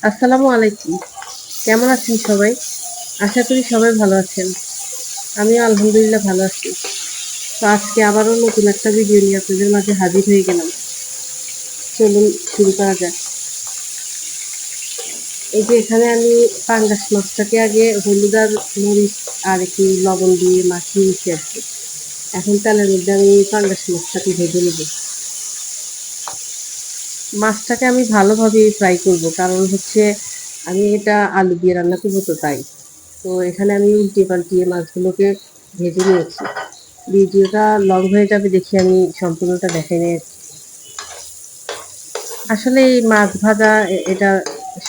আসসালামু আলাইকুম। কেমন আছেন সবাই? আশা করি সবাই ভালো আছেন। আমিও আলহামদুলিল্লাহ ভালো আছি। তো আজকে আবারও নতুন একটা ভিডিও নিয়ে আপনাদের মাঝে হাজির হয়ে গেলাম। চলুন শুরু করা যাক। এই যে এখানে আমি পাঙ্গাস মাছটাকে আগে হলুদ আর মরিচ আর একটু লবণ দিয়ে মাখিয়ে নিচ্ছি আরকি। এখন তেলের মধ্যে আমি পাঙ্গাস মাছটাকে ভেজে নেব। মাছটাকে আমি ভালোভাবে ফ্রাই করব, কারণ হচ্ছে আমি এটা আলু দিয়ে রান্না করব তো তাই। তো এখানে আমি উল্টে পাল্টিয়ে মাছগুলোকে ভেজে নিয়েছি। ভিডিওটা লং হয়ে যাবে দেখে আমি সম্পূর্ণটা দেখাই নাই। আসলে এই মাছ ভাজা এটা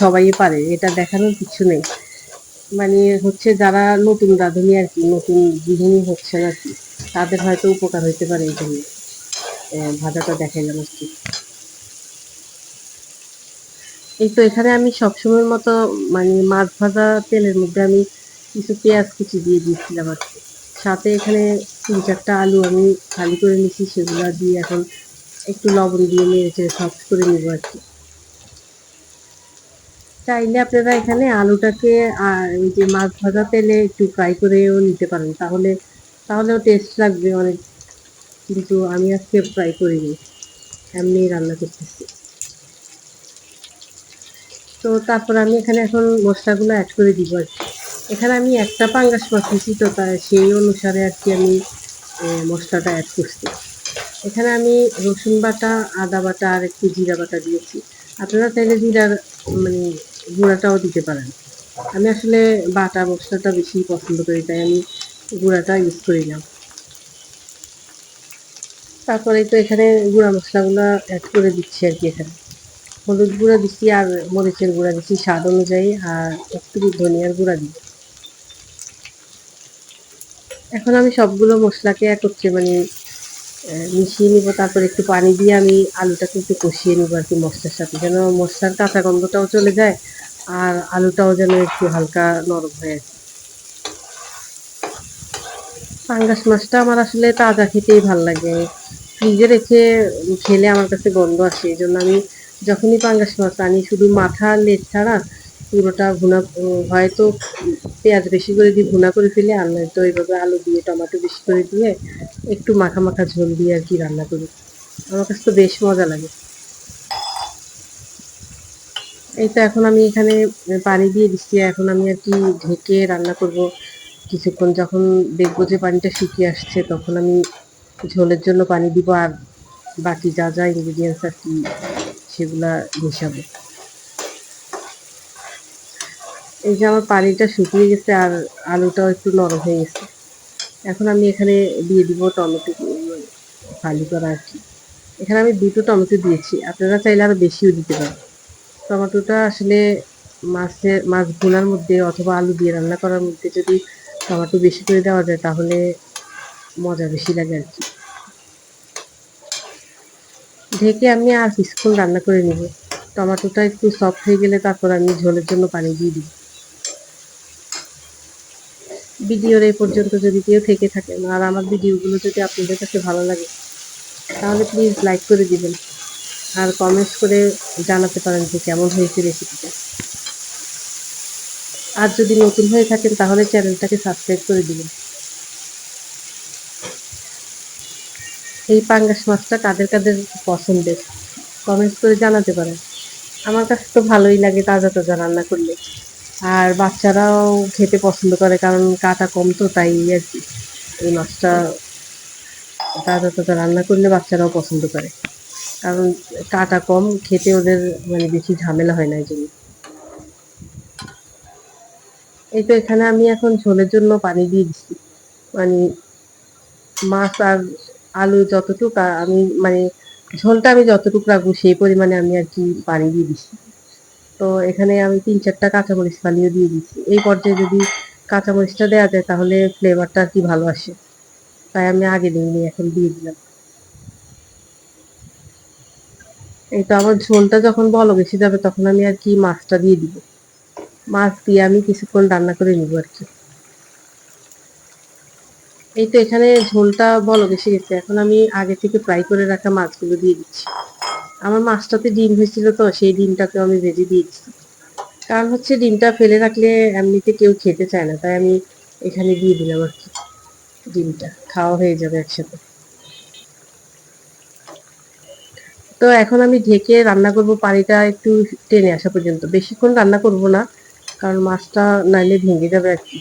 সবাই পারে, এটা দেখানোর কিছু নেই। মানে হচ্ছে যারা নতুন রাঁধুনি আর কি, নতুন গৃহিণী হচ্ছেন আর কি, তাদের হয়তো উপকার হইতে পারে এই জন্য ভাজাটা দেখাইলাম আর কি। এই তো এখানে আমি সবসময়ের মতো মানে মাছ ভাজা তেলের মধ্যে আমি কিছু পেঁয়াজ কুচি দিয়ে দিয়েছিলাম আর কি। সাথে এখানে ৩-৪টা আলু আমি খালি করে নিছি, সেগুলা দিয়ে এখন একটু লবণ দিয়ে নেড়েচেড়ে সফট করে নিব আর কি। চাইলে আপনারা এখানে আলুটাকে ওই যে মাছ ভাজা তেলে একটু ফ্রাই করেও নিতে পারেন, তাহলেও টেস্ট লাগবে অনেক। কিন্তু আমি আজকে ফ্রাই করিনি, এমনি রান্না করতেছি। তো তারপর আমি এখানে এখন মশলাগুলো অ্যাড করে দিব আর কি। এখানে আমি একটা পাঙ্গাস মাছ নিছি, তো তাই সেই অনুসারে আর কি আমি মশলাটা অ্যাড করছি। এখানে আমি রসুন বাটা, আদা বাটা আর একটু জিরা বাটা দিয়েছি। আপনারা চাইলে জিরার মানে গুঁড়াটাও দিতে পারেন। আমি আসলে বাটা মশলাটা বেশি পছন্দ করি, তাই আমি গুঁড়াটা ইউজ করি না। তারপরে তো এখানে গুঁড়া মশলাগুলো অ্যাড করে দিচ্ছি আর কি। এখানে হলুদ গুঁড়া দিচ্ছি আর মরিচের গুঁড়া দিচ্ছি স্বাদ অনুযায়ী, আর একটু ধনিয়ার গুঁড়া দিই। এখন আমি সবগুলো মশলাকে একত্রে মানে মিশিয়ে নিব। তারপর একটু পানি দিয়ে আমি আলুটাকে একটু কষিয়ে নিব আর কি মশলার সাথে, যেন মশলার কাঁচা গন্ধটাও চলে যায় আর আলুটাও যেন একটু হালকা নরম হয়ে আসে। পাঙ্গাস মাছটা আমার আসলে তাজা খেতেই ভাল লাগে। ফ্রিজে রেখে খেলে আমার কাছে গন্ধ আসে, এই জন্য আমি যখনই পাঙ্গাস মাছ আনি শুধু মাথা আর লেজ ছাড়া পুরোটা ভুনা, হয়তো পেঁয়াজ বেশি করে দিয়ে ভুনা করে ফেলে, আর নয়তো এইভাবে আলু দিয়ে টমেটো বেশি করে দিয়ে একটু মাখা মাখা ঝোল দিয়ে আর কি রান্না করি। আমার কাছে তো বেশ মজা লাগে। এই তো এখন আমি এখানে পানি দিয়ে দিচ্ছি। এখন আমি আর কি ঢেকে রান্না করব কিছুক্ষণ। যখন দেখবো যে পানিটা শুকিয়ে আসছে, তখন আমি ঝোলের জন্য পানি দিব আর বাকি যা যা ইনগ্রিডিয়েন্টস আর কি সেগুলা মিশাবো। এই যে আমার পানিটা শুকিয়ে গেছে আর আলুটাও একটু নরম হয়ে গেছে। এখন আমি এখানে দিয়ে দিব টমেটো ফালি করা আর কি। এখানে আমি ২টো টমেটো দিয়েছি, আপনারা চাইলে আরো বেশিও দিতে পারেন। টমেটোটা আসলে মাছ ভুনার মধ্যে অথবা আলু দিয়ে রান্না করার মধ্যে যদি টমেটো বেশি করে দেওয়া যায়, তাহলে মজা বেশি লাগে আর কি। ঢেকে আমি আর কিছুক্ষণ রান্না করে নিব। টমেটোটা একটু সফট হয়ে গেলে তারপর আমি ঝোলের জন্য পানি দিয়ে দিব। ভিডিওর এই পর্যন্ত যদি কেউ থেকে থাকেন আর আমার ভিডিওগুলো যদি আপনাদের কাছে ভালো লাগে, তাহলে প্লিজ লাইক করে দিবেন আর কমেন্টস করে জানাতে পারেন যে কেমন হয়েছে রেসিপিটা। আর যদি নতুন হয়ে থাকেন তাহলে চ্যানেলটাকে সাবস্ক্রাইব করে দিবেন। এই পাঙ্গাস মাছটা কাদের কাদের পছন্দের কমেন্টস করে জানাতে পারেন। আমার কাছে তো ভালোই লাগে তাজা তাজা রান্না করলে, আর বাচ্চারাও খেতে পছন্দ করে, কারণ কাটা কম তো তাই আর কি। এই মাছটা তাজা তাজা রান্না করলে বাচ্চারাও পছন্দ করে, কারণ কাটা কম, খেতে ওদের মানে বেশি ঝামেলা হয় না এই জন্য। এই তো এখানে আমি এখন ঝোলের জন্য পানি দিয়ে দিচ্ছি। মানে মাছ আর আলু যতটুক আমি মানে ঝোলটা আমি যতটুকু রাখবো সেই পরিমাণে আমি আর কি পানি দিয়ে দিচ্ছি। তো এখানে আমি ৩-৪টা কাঁচামরিচ ফালিয়ে দিয়ে দিচ্ছি। এই পর্যায়ে যদি কাঁচামরিচটা দেওয়া যায় তাহলে ফ্লেভারটা আর কি ভালো আসে, তাই আমি আগে দিইনি, এখন দিয়ে দিলাম। এই তো আমার ঝোলটা যখন বলক এসে যাবে তখন আমি আর কি মাছটা দিয়ে দিব। মাছ দিয়ে আমি কিছুক্ষণ রান্না করে নিব আর কি। এই তো এখানে ঝোলটা বলক এসে গেছে, এখন আমি আগে থেকে ফ্রাই করে রাখা মাছগুলো দিয়ে দিচ্ছি। আমার মাছটাতে ডিম হয়েছিল, তো সেই ডিমটাকে আমি ভেজে দিয়ে দিচ্ছি। কারণ হচ্ছে ডিমটা ফেলে রাখলে এমনিতে কেউ খেতে চায় না, তাই আমি এখানে দিয়ে দিলাম আর কি। ডিমটা খাওয়া হয়ে যাবে একসাথে। তো এখন আমি ঢেকে রান্না করব পানিটা একটু টেনে আসা পর্যন্ত। বেশিক্ষণ রান্না করব না, কারণ মাছটা নাইলে ভেঙে যাবে আর কি।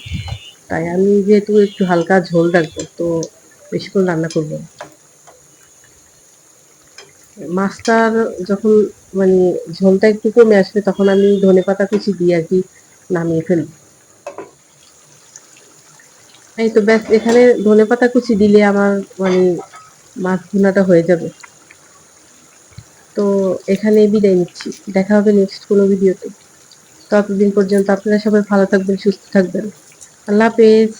তাই আমি যেহেতু একটু হালকা ঝোল রাখবো, তো বেশিক্ষণ রান্না করব না। মাছটার যখন মানে ঝোলটা একটু কমে আসবে, তখন আমি ধনেপাতা কুচি দিয়ে আর কি নামিয়ে ফেলবো। এই তো ব্যাস, এখানে ধনেপাতা কুচি দিলে আমার মানে মাছ ভুনাটা হয়ে যাবে। তো এখানে বিদায় নিচ্ছি। দেখা হবে নেক্সট কোনো ভিডিওতে। ততদিন পর্যন্ত আপনারা সবাই ভালো থাকবেন, সুস্থ থাকবেন। আল্লাহ হাফেজ।